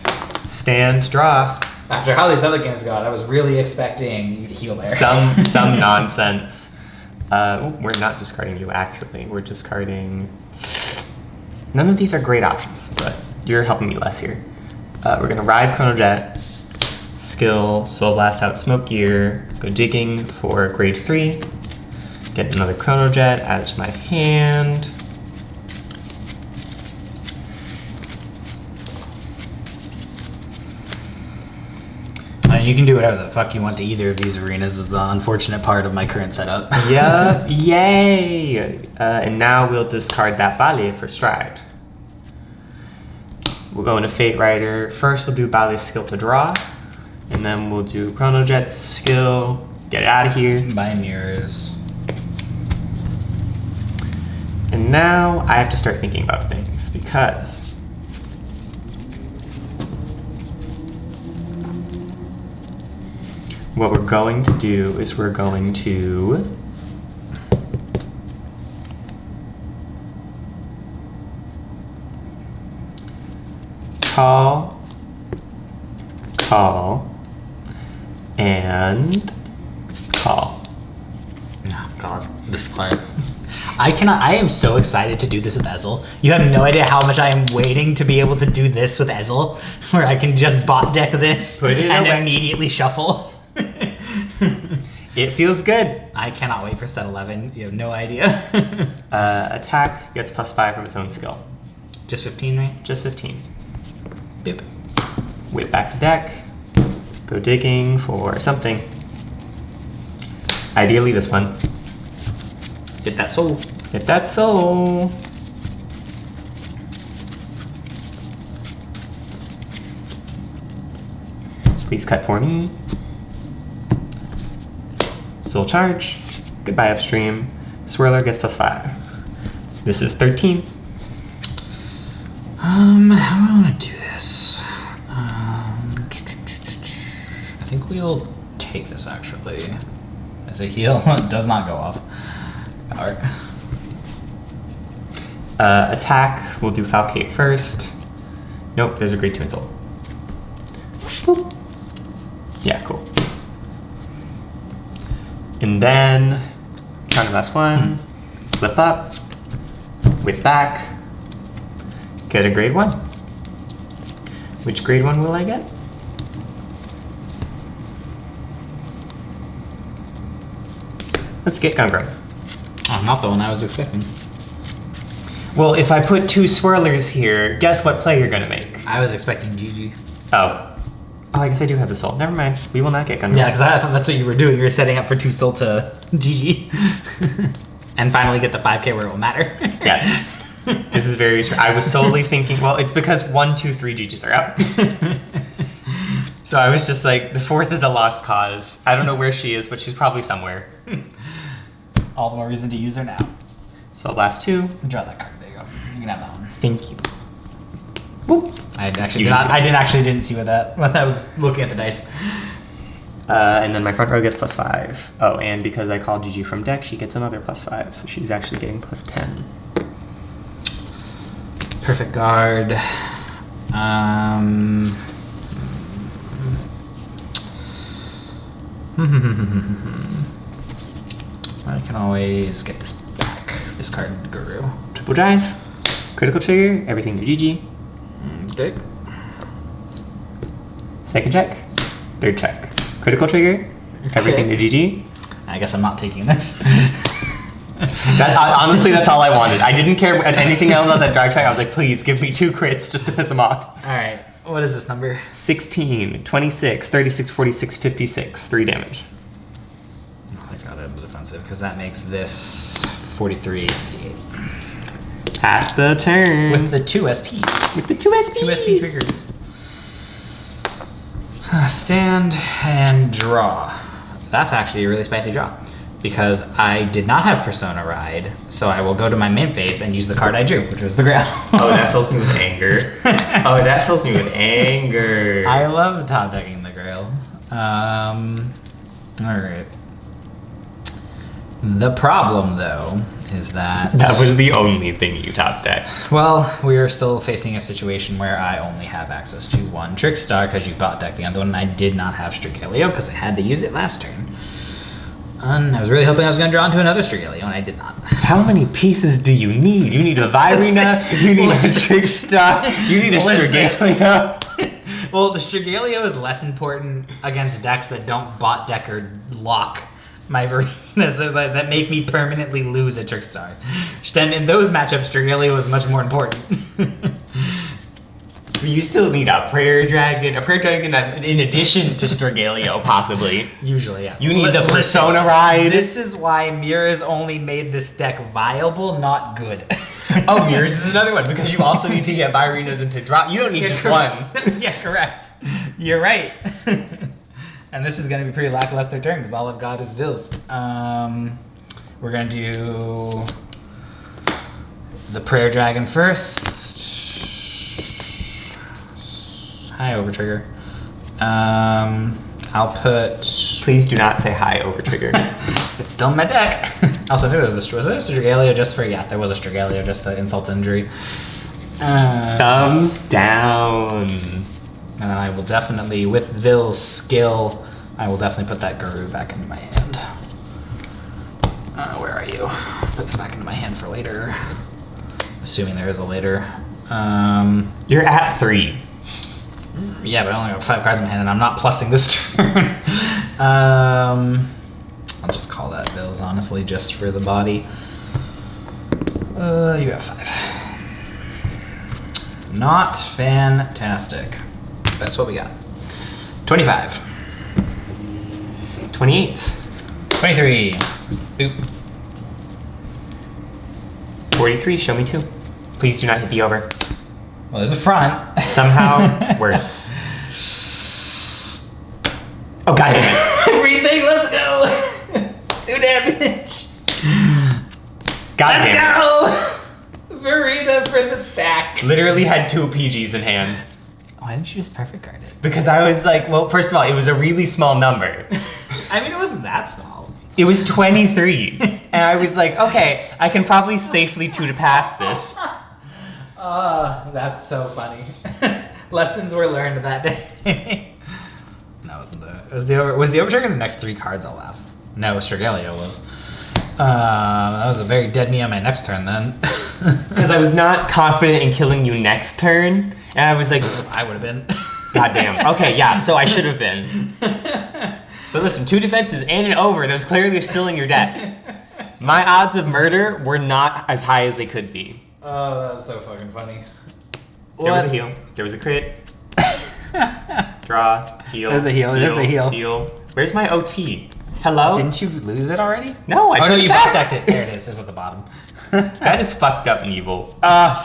Stand, draw. After how these other games got, I was really expecting you to heal there. Some nonsense. We're not discarding you actually. We're discarding None of these are great options, but you're helping me less here. We're gonna ride Chronojet, skill, Soul Blast out Smoke Gear, go digging for grade 3, get another Chronojet, add it to my hand. You can do whatever the fuck you want to either of these arenas is the unfortunate part of my current setup. Yup, yay! And now we'll discard that Bale for Stride. We'll go into Fate Rider. First we'll do Bale's skill to draw, and then we'll do Chronojet's skill, get it out of here. Buy mirrors. And now I have to start thinking about things because what we're going to do is we're going to call, and call. Oh god, this part. I am so excited to do this with Ezel. You have no idea how much I am waiting to be able to do this with Ezel, where I can just bot deck this and immediately shuffle. It feels good. I cannot wait for set 11. You have no idea. Attack gets +5 from its own skill. Just 15, right? Just 15. Boop. Whip back to deck. Go digging for something. Ideally this one. Get that soul. Get that soul. Please cut for me. Soul charge. Goodbye upstream. Swirler gets +5. This is 13. How do I want to do this? I think we'll take this actually. As a heal, it does not go off. Alright. Attack, we'll do Falcate first. Nope, there's a grade 2 insult. Boop. Yeah, cool. And then, counter +1, flip up, whip back, get a grade 1. Which grade 1 will I get? Let's get Gungrun. Oh, not the one I was expecting. Well, if I put 2 swirlers here, guess what play you're gonna make? I was expecting GG. Oh. Oh, I guess I do have the soul. Never mind. We will not get Gungrun. Yeah, because I thought that's what you were doing. You were setting up for 2 soul to GG. And finally get the 5k where it will matter. Yes. This is very true. I was solely thinking, well, it's because 1, 2, 3 GGs are out. So I was just like, the 4th is a lost cause. I don't know where she is, but she's probably somewhere. All the more reason to use her now. So last 2. Draw that card. There you go. You can have that one. Thank you. Whoop. I didn't see what that when I was looking at the dice. And then my front row gets +5. Oh, and because I called GG from deck, she gets another +5. So she's actually getting +10. Perfect guard. I can always get this back. Discard Guru. Triple drive. Critical trigger. Everything to GG. Okay. Second check. Third check. Critical trigger. Everything to GG. I guess I'm not taking this. Honestly, that's all I wanted. I didn't care anything else about that drive check. I was like, please give me 2 crits just to piss him off. Alright, what is this number? 16, 26, 36, 46, 56. 3 damage. Oh, I got it into defensive because that makes this 43, 58. Pass the turn. With the 2 SP. With the 2 SP. 2 SP triggers. Stand and draw. That's actually a really spicy draw. Because I did not have Persona Ride, so I will go to my main phase and use the card I drew, which was the Grail. Oh, that fills me with anger. Oh, that fills me with anger. I love top decking the Grail. Alright. The problem, though, is that... That was the only thing you top decked. Well, we are still facing a situation where I only have access to 1 Trickstar because you bot decked the other one, and I did not have Strigelio because I had to use it last turn. I was really hoping I was going to draw into another Strigalio, and I did not. How many pieces do you need? You need a Virina, you need a Trickstar, you need a Strigalio. Well, the Strigalio is less important against decks that don't bot deck or lock my Varinas that make me permanently lose a Trickstar. Then in those matchups, Strigalio is much more important. You still need a Prayer Dragon in addition to Strigalio, possibly. Usually, yeah. You need the Persona Ride. This is why Mirrors only made this deck viable, not good. Oh, Mirrors is another one, because you also need to get Virinas into drop. You don't need just one. Yeah, correct. You're right. And this is going to be pretty lackluster turn, because all I've got is Vils. We're going to do the Prayer Dragon first. Hi, Overtrigger. I'll put... Please do not say hi, Overtrigger. It's still in my deck. Also, I think was there a Strigalio just for... Yeah, there was a Strigalio just to insult injury. Thumbs down. And then I will definitely, with Vil's skill, I will definitely put that Guru back into my hand. Where are you? Put this back into my hand for later. Assuming there is a later. You're at 3. Yeah, but I only have 5 cards in my hand, and I'm not plussing this turn. I'll just call that Bills, honestly, just for the body. You have 5. Not fantastic. That's what we got. 25. 28. 23. Boop. 43, show me 2. Please do not hit the over. Well, there's a front. Somehow worse. Oh, got it. Everything, let's go. 2 damage. Let's go. Verita for the sack. Literally had 2 PGs in hand. Why didn't you just perfect card it? Because I was like, well, first of all, it was a really small number. I mean, it wasn't that small. It was 23. And I was like, okay, I can probably safely 2 to pass this. That's so funny. Lessons were learned that day. No, wasn't the Overtrigger the next 3 cards? I'll laugh. No, Strigalio was. That was a very dead me on my next turn then. Because I was not confident in killing you next turn, and I was like, I would have been. Goddamn. Okay, yeah, so I should have been. But listen, 2 defenses and an over, that was clearly still in your deck. My odds of murder were not as high as they could be. Oh, that was so fucking funny. There was a heal. There was a crit. Draw. Heal. There's a heal. There's a heal. Heal. Where's my OT? Hello? Didn't you lose it already? No, I Oh, no, took you it back. backdecked it. There it is. It's at the bottom. That is fucked up and evil. So